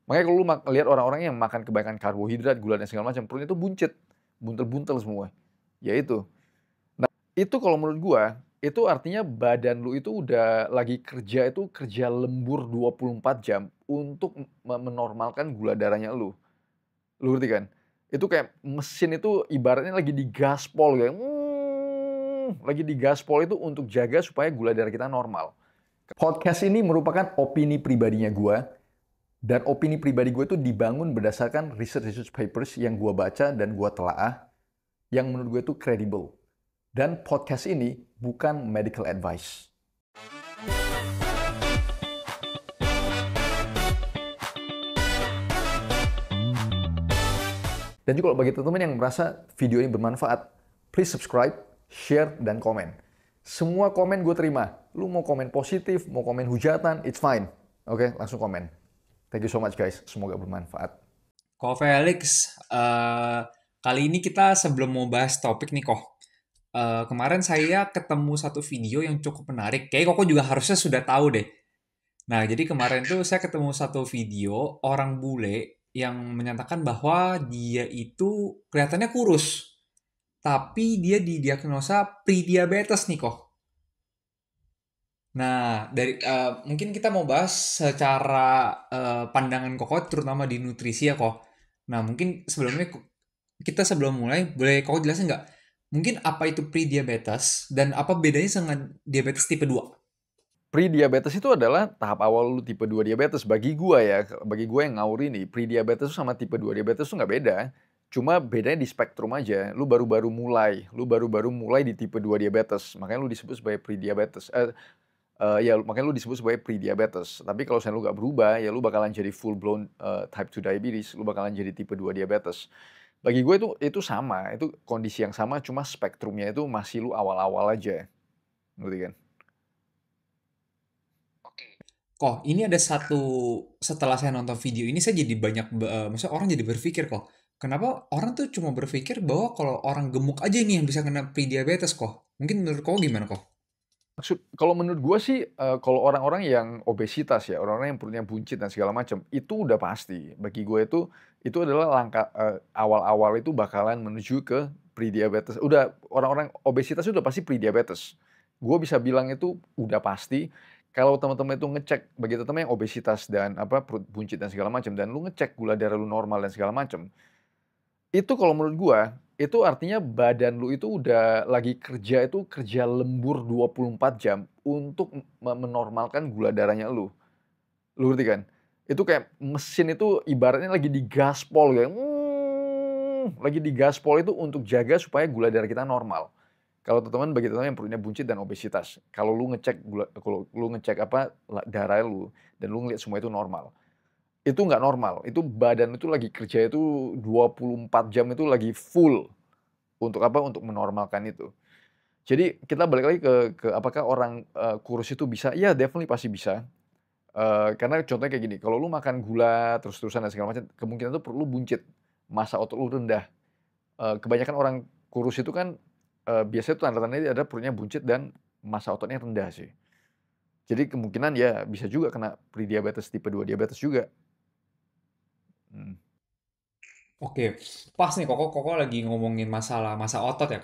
Makanya kalau lu lihat orang-orang yang makan kebanyakan karbohidrat, gula dan segala macam, perutnya itu buncit, buntel-buntel semua. Ya itu. Nah, itu kalau menurut gua, itu artinya badan lu itu udah lagi kerja itu kerja lembur 24 jam untuk menormalkan gula darahnya lu. Lu ngerti kan? Itu kayak mesin itu ibaratnya lagi digaspol kayak, lagi digaspol itu untuk jaga supaya gula darah kita normal. Podcast ini merupakan opini pribadinya gua, dan opini pribadi gue itu dibangun berdasarkan research papers yang gue baca dan gue telaah, yang menurut gue itu kredibel. Dan podcast ini bukan medical advice. Dan juga bagi teman-teman yang merasa video ini bermanfaat, please subscribe, share, dan komen. Semua komen gue terima. Lu mau komen positif, mau komen hujatan, it's fine. Oke, langsung komen. Thank you so much guys, semoga bermanfaat. Ko Felix, kali ini kita sebelum mau bahas topik nih kemarin saya ketemu satu video yang cukup menarik. Kayaknya Koko juga harusnya sudah tahu deh. Nah, jadi kemarin tuh saya ketemu satu video orang bule yang menyatakan bahwa dia itu kelihatannya kurus, tapi dia didiagnosa prediabetes nih kok. Nah, mungkin kita mau bahas secara pandangan Koko terutama di nutrisi ya kok. Nah, mungkin sebelum mulai boleh Koko jelasin nggak? Mungkin apa itu pre-diabetes dan apa bedanya dengan diabetes tipe 2? Pre-diabetes itu adalah tahap awal lu tipe 2 diabetes. Bagi gua ya, bagi gua yang ngawur ini, pre-diabetes sama tipe 2 diabetes itu nggak beda. Cuma bedanya di spektrum aja. Lu baru-baru mulai di tipe 2 diabetes. Makanya lu disebut sebagai pre-diabetes. Ya makanya lu disebut sebagai pre-diabetes. Tapi kalau misalnya lu nggak berubah, ya lu bakalan jadi full blown type 2 diabetes. Lu bakalan jadi tipe 2 diabetes. Bagi gue itu sama, itu kondisi yang sama, cuma spektrumnya itu masih lu awal-awal aja. Ngerti kan? Ini ada setelah saya nonton video ini saya jadi maksudnya orang jadi berpikir kenapa orang tuh cuma berpikir bahwa kalau orang gemuk aja nih yang bisa kena pre-diabetes Mungkin menurut gimana Kalau menurut gua sih, kalau orang-orang yang obesitas ya, orang-orang yang perutnya buncit dan segala macam, itu udah pasti. Bagi gue itu adalah langkah, awal-awal itu bakalan menuju ke pre-diabetes. Udah orang-orang obesitas udah pasti pre-diabetes. Gue bisa bilang itu udah pasti, kalau teman-teman itu ngecek, bagi teman-teman yang obesitas dan perut buncit dan segala macam, dan lu ngecek gula darah lu normal dan segala macam, itu kalau menurut gua, itu artinya badan lu itu udah lagi kerja itu kerja lembur 24 jam untuk menormalkan gula darahnya lu. Lu ngerti kan? Itu kayak mesin itu ibaratnya lagi digaspol kayak, lagi digaspol itu untuk jaga supaya gula darah kita normal. Kalau teman-teman bagi teman-teman yang perutnya buncit dan obesitas, kalau lu ngecek darah lu dan lu ngelihat semua itu normal. Itu nggak normal, itu badan itu lagi kerja itu 24 jam itu lagi full. Untuk apa? Untuk menormalkan itu. Jadi kita balik lagi ke apakah orang, kurus itu bisa? Iya definitely pasti bisa. Karena contohnya kayak gini, kalau lu makan gula terus-terusan dan segala macam, kemungkinan tuh perut lu buncit, massa otot lu rendah. Kebanyakan orang kurus itu kan, biasanya tuh tanda-tandanya ada perutnya buncit dan massa ototnya rendah sih. Jadi kemungkinan ya bisa juga kena pre-diabetes tipe 2 diabetes juga. Mhm. Oke, pas nih Koko lagi ngomongin masalah masa otot ya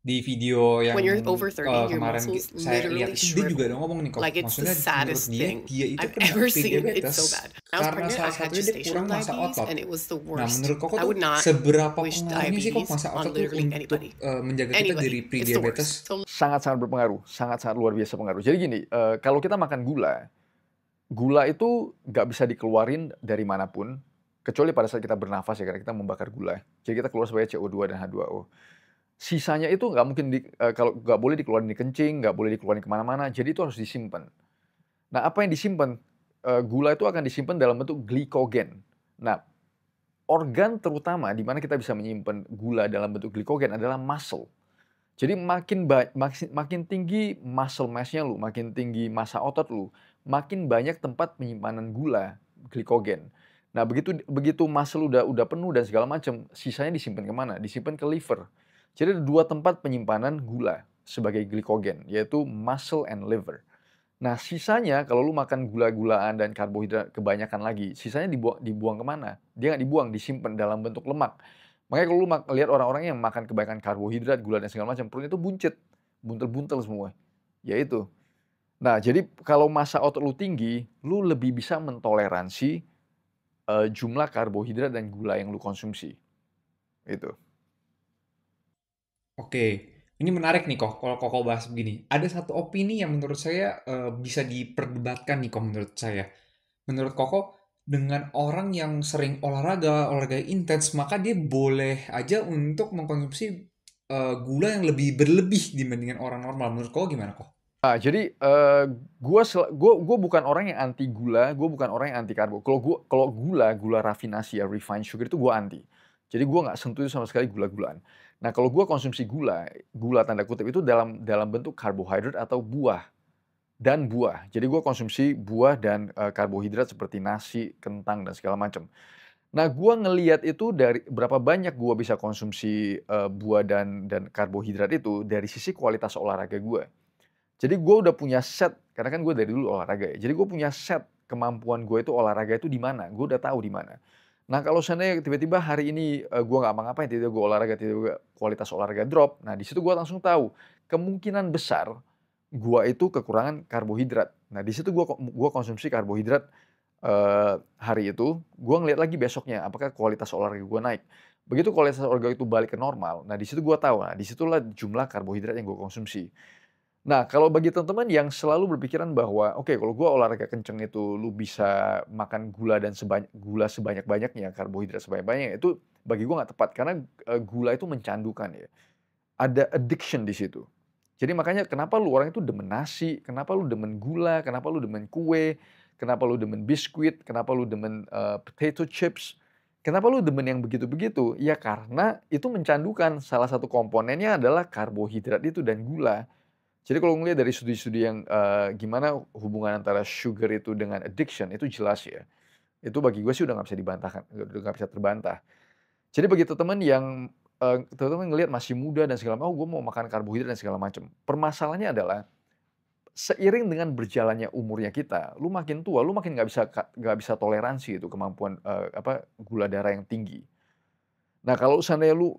Di video yang When you're over 30, your kemarin muscles saya lihat literally itu dia juga ada shrivel. ngomong nih Like it's the Maksudnya menurut saddest thing dia itu I've kena ever seen. It's pre-diabetes so bad. When I was karena pregnant, I salah had satunya dia kurang gestational masa diabetes, otot. and it was the Nah, worst. menurut Koko I tuh would not seberapa wish pengaruhnya sih diabetes masa on otot tuh literally untuk anybody. menjaga kita dari Anybody, it's the pre-diabetes? worst. So Sangat-sangat berpengaruh, sangat-sangat luar biasa pengaruh. Jadi gini, kalau kita makan gula, gula itu nggak bisa dikeluarin dari manapun, kecuali pada saat kita bernafas ya, karena kita membakar gula. Jadi kita keluar sebagai CO2 dan H2O. Sisanya itu nggak mungkin kalau nggak boleh dikeluarin di kencing, nggak boleh dikeluarin kemana-mana, jadi itu harus disimpan. Nah, apa yang disimpan? Gula itu akan disimpan dalam bentuk glikogen. Nah, organ terutama di mana kita bisa menyimpan gula dalam bentuk glikogen adalah muscle. Jadi makin tinggi muscle mass-nya lu, makin tinggi massa otot lu, makin banyak tempat penyimpanan gula, glikogen. Nah, begitu muscle udah penuh dan segala macam, sisanya disimpan kemana? Disimpan ke liver. Jadi ada 2 tempat penyimpanan gula sebagai glikogen, yaitu muscle and liver. Nah, sisanya kalau lu makan gula-gulaan dan karbohidrat kebanyakan lagi, sisanya dibuang ke mana? Dia nggak dibuang, disimpan dalam bentuk lemak. Makanya kalau lu lihat orang-orang yang makan kebanyakan karbohidrat, gula dan segala macam, perutnya itu buncit, buntel-buntel semua. Ya itu. Nah, jadi kalau massa otot lu tinggi, lu lebih bisa mentoleransi, jumlah karbohidrat dan gula yang lu konsumsi, gitu. Oke, ini menarik nih kok kalau Koko bahas begini. Ada satu opini yang menurut saya bisa diperdebatkan nih kok menurut saya. Menurut Koko, dengan orang yang sering olahraga, olahraga intens, maka dia boleh aja untuk mengkonsumsi gula yang lebih berlebih dibandingkan orang normal. Menurut Koko gimana kok? Nah, jadi, gua bukan orang yang anti gula, gua bukan orang yang anti karbo. Kalau gula rafinasi ya, refined sugar itu gua anti. Jadi gua nggak sentuh itu sama sekali gula-gulaan. Nah, kalau gua konsumsi gula, gula tanda kutip itu dalam dalam bentuk karbohidrat atau buah, dan buah. Jadi gua konsumsi buah dan, karbohidrat seperti nasi, kentang, dan segala macam. Nah, gua ngelihat itu dari berapa banyak gua bisa konsumsi, buah dan karbohidrat itu dari sisi kualitas olahraga gua. Jadi gue udah punya set, karena kan gue dari dulu olahraga ya, jadi gue punya set kemampuan gue itu olahraga itu di mana, gue udah tahu di mana. Nah, kalau seandainya tiba-tiba hari ini, gue nggak ngapa-ngapain, tiba-tiba gue olahraga, tiba-tiba kualitas olahraga drop, nah di situ gue langsung tahu, kemungkinan besar gue itu kekurangan karbohidrat. Nah, di situ gue konsumsi karbohidrat, hari itu, gue ngelihat lagi besoknya, apakah kualitas olahraga gue naik. Begitu kualitas olahraga itu balik ke normal, nah di situ gue tahu, nah di situlah jumlah karbohidrat yang gue konsumsi. Nah, kalau bagi teman-teman yang selalu berpikiran bahwa, oke kalau gua olahraga kenceng itu lu bisa makan gula sebanyak-banyaknya, karbohidrat sebanyak-banyaknya, itu bagi gua nggak tepat karena, gula itu mencandukan ya. Ada addiction di situ. Jadi makanya kenapa lu orang itu demen nasi, kenapa lu demen gula, kenapa lu demen kue, kenapa lu demen biskuit, kenapa lu demen, potato chips, kenapa lu demen yang begitu-begitu? Ya karena itu mencandukan, salah satu komponennya adalah karbohidrat itu dan gula. Jadi kalau ngelihat dari studi-studi yang, gimana hubungan antara sugar itu dengan addiction, itu jelas ya. Itu bagi gue sih udah nggak bisa dibantahkan, udah nggak bisa terbantah. Jadi bagi teman-teman yang, teman-teman ngelihat masih muda dan segala macam, "Oh, gue mau makan karbohidrat dan segala macam." Permasalahannya adalah, seiring dengan berjalannya umurnya kita, lu makin tua, lu makin nggak bisa toleransi itu kemampuan, gula darah yang tinggi. Nah, kalau seandainya lu,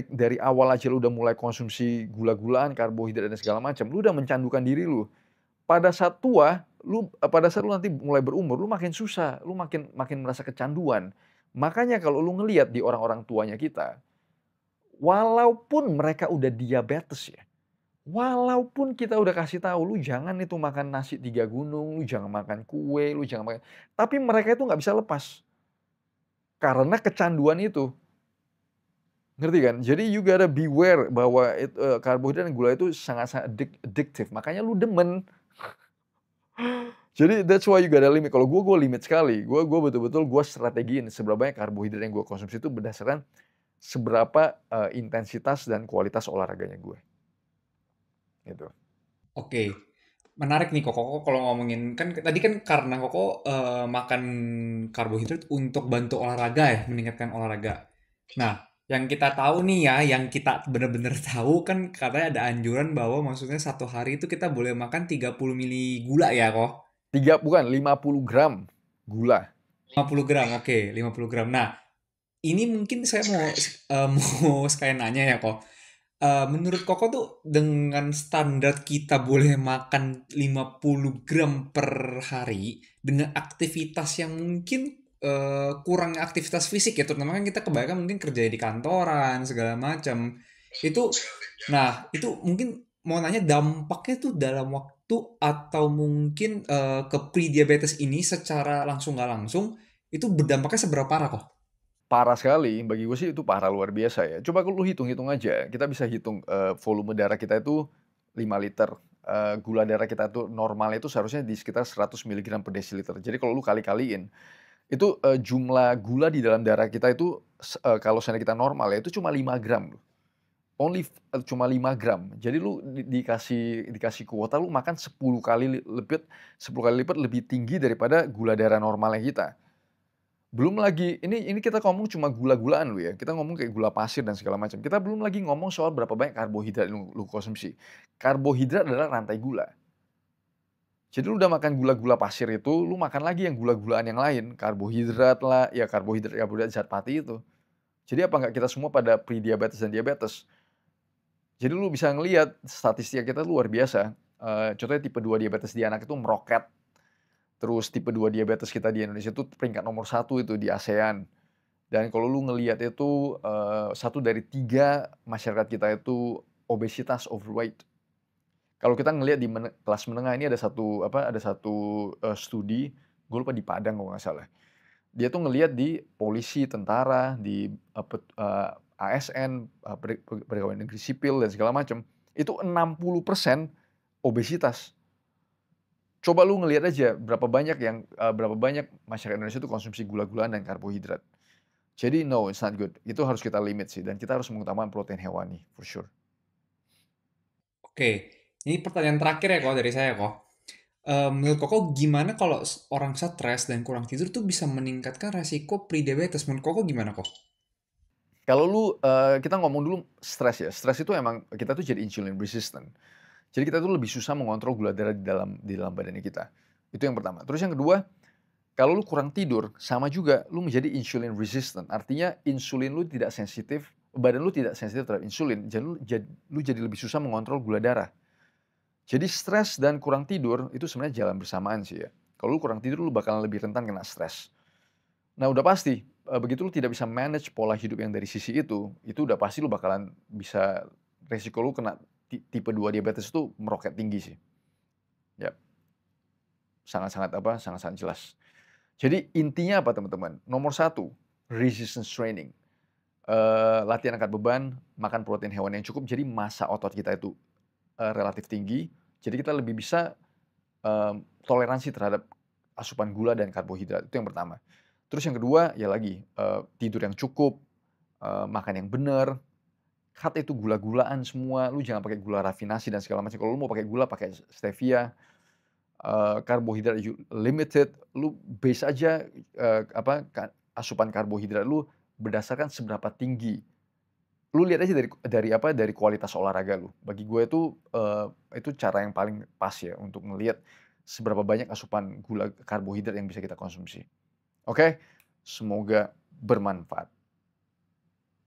dari awal aja lu udah mulai konsumsi gula-gulaan, karbohidrat dan segala macam, lu udah mencandukan diri lu. Pada saat tua, pada saat lu nanti mulai berumur, lu makin susah, lu makin makin merasa kecanduan. Makanya kalau lu ngelihat di orang-orang tuanya kita, walaupun mereka udah diabetes ya, walaupun kita udah kasih tahu, "Lu jangan itu makan nasi 3 gunung, lu jangan makan kue, lu jangan makan," tapi mereka itu nggak bisa lepas, karena kecanduan itu, ngerti kan? Jadi you gotta beware bahwa karbohidrat dan gula itu sangat-sangat addictive, makanya lu demen. Jadi that's why you gotta limit. Kalau gue limit sekali. Gue betul-betul gue strategiin seberapa banyak karbohidrat yang gue konsumsi itu berdasarkan seberapa, intensitas dan kualitas olahraganya gue, gitu. Oke, menarik nih kok Koko kalau ngomongin kan tadi kan karena Koko makan karbohidrat untuk bantu olahraga ya, meningkatkan olahraga. Nah, yang kita tahu nih ya, yang kita benar-benar tahu kan katanya ada anjuran bahwa maksudnya satu hari itu kita boleh makan 30 mili gula ya kok. Bukan, 50 gram gula. 50 gram, oke, 50 gram. Nah, ini mungkin saya mau mau sekalian nanya ya kok. Menurut Koko tuh dengan standar kita boleh makan 50 gram per hari dengan aktivitas yang mungkin kurang aktivitas fisik ya, terutama kan kita kebanyakan mungkin kerja di kantoran segala macam. Itu, nah itu mungkin mau nanya dampaknya tuh dalam waktu atau mungkin ke pre-diabetes ini secara langsung nggak langsung itu berdampaknya seberapa parah kok? Parah sekali, bagi gue sih itu parah luar biasa ya. Coba kalau lu hitung-hitung aja, kita bisa hitung, volume darah kita itu 5 liter, gula darah kita tuh normalnya itu seharusnya di sekitar 100 miligram per desiliter. Jadi kalau lu kali-kaliin, itu, jumlah gula di dalam darah kita itu kalau seandainya kita normal ya, itu cuma 5 gram loh. Cuma 5 gram. Jadi lu dikasih kuota lu makan 10 kali lipat lebih tinggi daripada gula darah normalnya kita. Belum lagi ini kita ngomong cuma gula-gulaan loh ya, kita ngomong kayak gula pasir dan segala macam. Kita belum lagi ngomong soal berapa banyak karbohidrat lu konsumsi. Karbohidrat adalah rantai gula. Jadi lu udah makan gula-gula pasir itu, lu makan lagi yang gula-gulaan yang lain, karbohidrat lah, ya karbohidrat zat pati itu. Jadi apa nggak kita semua pada pre-diabetes dan diabetes? Jadi lu bisa ngelihat statistik kita luar biasa. Contohnya tipe 2 diabetes di anak itu meroket, terus tipe 2 diabetes kita di Indonesia itu peringkat nomor 1 itu di ASEAN. Dan kalau lu ngelihat itu, 1 dari 3 masyarakat kita itu obesitas, overweight. Kalau kita ngelihat di kelas menengah ini ada satu studi, gue lupa di Padang kalau nggak salah. Dia tuh ngelihat di polisi, tentara, di ASN, pegawai negeri sipil dan segala macam, itu 60% obesitas. Coba lu ngelihat aja berapa banyak masyarakat Indonesia itu konsumsi gula-gulaan dan karbohidrat. Jadi no, it's not good. Itu harus kita limit sih dan kita harus mengutamakan protein hewani, for sure. Oke, ini pertanyaan terakhir ya kok dari saya kok. Menurut Koko gimana kalau orang stres dan kurang tidur tuh bisa meningkatkan resiko pre-diabetes? Menurut Koko gimana kok? Kalau lu, kita ngomong dulu stres ya, stres itu emang kita tuh jadi insulin resistant. Jadi kita tuh lebih susah mengontrol gula darah di dalam badan kita. Itu yang pertama. Terus yang kedua, kalau lu kurang tidur, sama juga lu menjadi insulin resistant. Artinya insulin lu tidak sensitif, badan lu tidak sensitif terhadap insulin, jadi lu jadi lebih susah mengontrol gula darah. Jadi stres dan kurang tidur itu sebenarnya jalan bersamaan sih ya. Kalau lu kurang tidur, lu bakalan lebih rentan kena stres. Nah udah pasti, begitu lu tidak bisa manage pola hidup yang dari sisi itu udah pasti lu bakalan bisa resiko lu kena tipe 2 diabetes itu meroket tinggi sih. Ya, sangat-sangat jelas. Jadi intinya apa teman-teman? Nomor satu, resistance training. Latihan angkat beban, makan protein hewan yang cukup, jadi massa otot kita itu, relatif tinggi. Jadi kita lebih bisa, toleransi terhadap asupan gula dan karbohidrat, itu yang pertama. Terus yang kedua, ya lagi, tidur yang cukup, makan yang benar, cut itu gula-gulaan semua, lu jangan pakai gula rafinasi dan segala macam. Kalau lu mau pakai gula, pakai stevia, karbohidrat limited, lu base aja, asupan karbohidrat lu berdasarkan seberapa tinggi. Lu lihat aja dari kualitas olahraga lu. Bagi gue itu cara yang paling pas ya untuk ngelihat seberapa banyak asupan gula karbohidrat yang bisa kita konsumsi. Oke? Semoga bermanfaat.